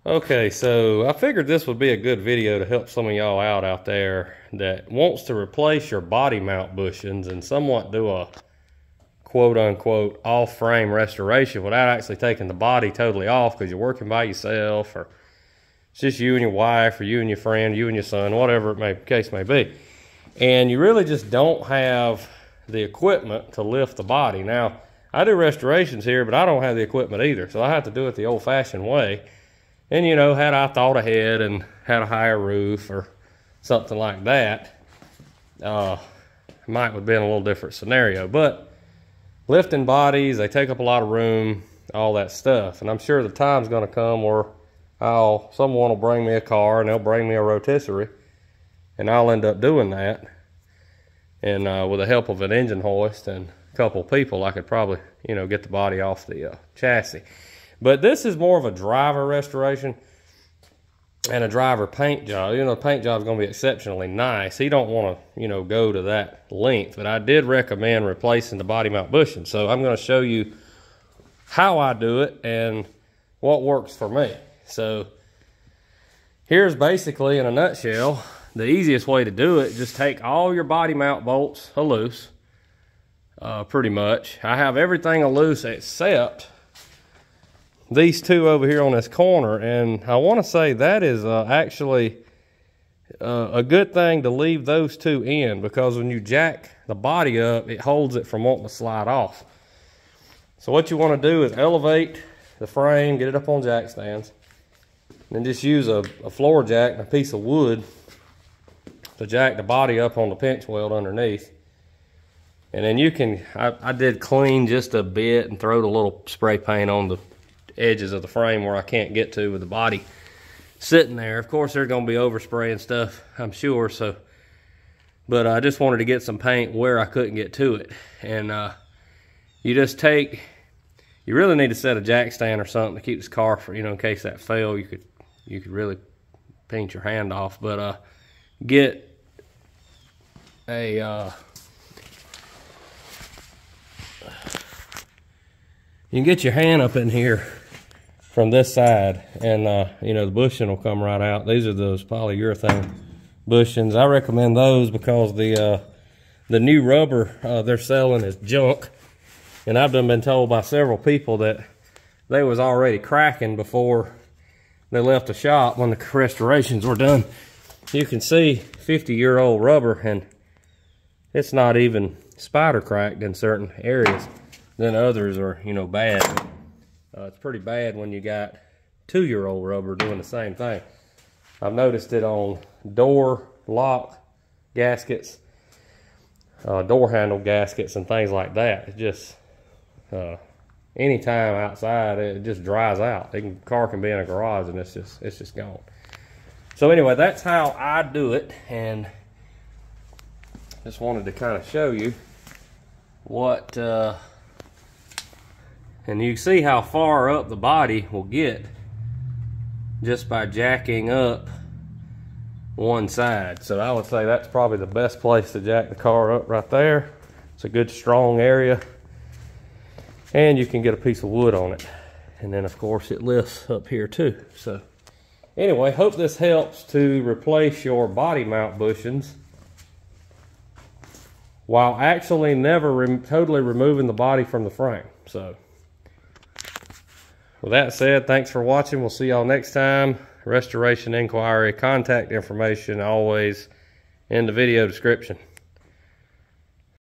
Okay, so I figured this would be a good video to help some of y'all out there that wants to replace your body mount bushings and somewhat do a quote-unquote off-frame restoration without actually taking the body totally off because you're working by yourself, or it's just you and your wife, or you and your friend, you and your son, whatever case may be. And you really just don't have the equipment to lift the body. Now, I do restorations here, but I don't have the equipment either, so I have to do it the old-fashioned way. And, you know, had I thought ahead and had a higher roof or something like that, might have been a little different scenario. But lifting bodies, they take up a lot of room, all that stuff. And I'm sure the time's going to come where someone will bring me a car and they'll bring me a rotisserie, and I'll end up doing that. And with the help of an engine hoist and a couple of people, I could probably, you know, get the body off the chassis. But this is more of a driver restoration and a driver paint job. You know, the paint job is going to be exceptionally nice. He don't want to, you know, go to that length. But I did recommend replacing the body mount bushing. So I'm going to show you how I do it and what works for me. So here's basically, in a nutshell, the easiest way to do it. Just take all your body mount bolts loose, pretty much. I have everything loose except these two over here on this corner, and I want to say that is actually a good thing to leave those two in, because when you jack the body up, it holds it from wanting to slide off. So what you want to do is elevate the frame, get it up on jack stands, and then just use a floor jack and a piece of wood to jack the body up on the pinch weld underneath. And then you can, I did clean just a bit and throw a little spray paint on the edges of the frame where I can't get to with the body sitting there. Of course, there's going to be overspray and stuff, I'm sure. So, but I just wanted to get some paint where I couldn't get to it. And you just take, you really need to set a jack stand or something to keep this car for, you know, in case that fell, you could really pinch your hand off. But get a you can get your hand up in here from this side, and you know, the bushing will come right out. These are those polyurethane bushings. I recommend those because the new rubber they're selling is junk, and I've been told by several people that they was already cracking before they left the shop when the restorations were done. You can see 50-year-old rubber, and it's not even spider cracked in certain areas. Then others are, you know, bad. It's pretty bad when you got 2-year-old rubber doing the same thing. I've noticed it on door lock gaskets, door handle gaskets, and things like that. It just, anytime outside, it just dries out. Car can be in a garage and it's just gone. So anyway, that's how I do it, and just wanted to kind of show you what. And you see how far up the body will get just by jacking up one side. So I would say that's probably the best place to jack the car up, right there. It's a good strong area, and you can get a piece of wood on it. And then of course it lifts up here too. So anyway, hope this helps to replace your body mount bushings while actually never totally removing the body from the frame. So with that said, thanks for watching. We'll see y'all next time. Restoration inquiry, contact information always in the video description.